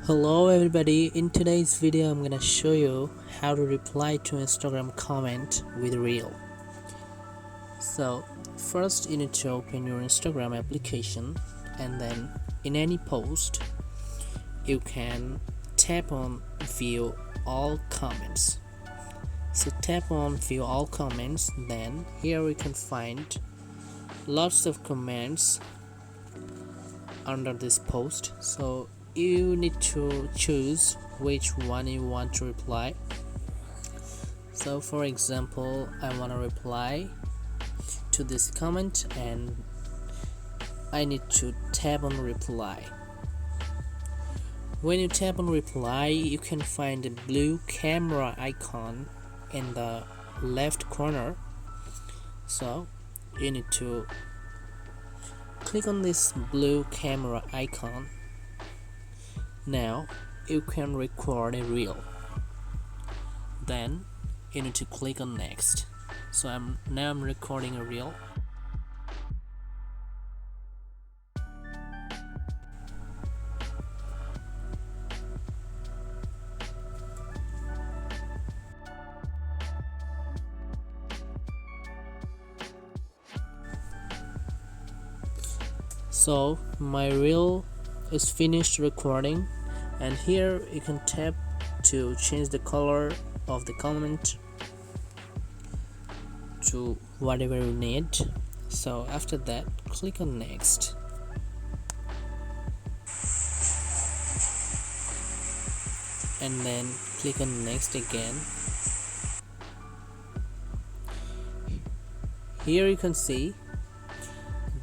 Hello everybody, in today's video I'm gonna show you how to reply to Instagram comment with reel. So first you need to open your Instagram application, and then in any post you can tap on view all comments. So tap on view all comments, then here we can find lots of comments under this post. So you need to choose which one you want to reply. So for example, I want to reply to this comment and I need to tap on reply. When you tap on reply, you can find the blue camera icon in the left corner. So you need to click on this blue camera icon. Now you can record a reel. Then you need to click on next. So I'm recording a reel. So my reel is finished recording, and here you can tap to change the color of the comment to whatever you need. So after that, click on next. And then click on next again. Here you can see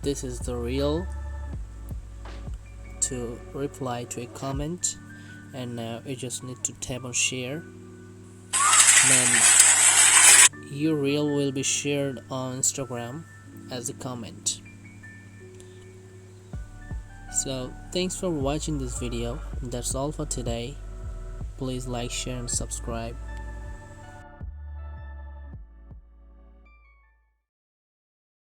this is the reel to reply to a comment, and now you just need to tap on share. Then your reel will be shared on Instagram as a comment. So thanks for watching this video. That's all for today. Please like, share and subscribe.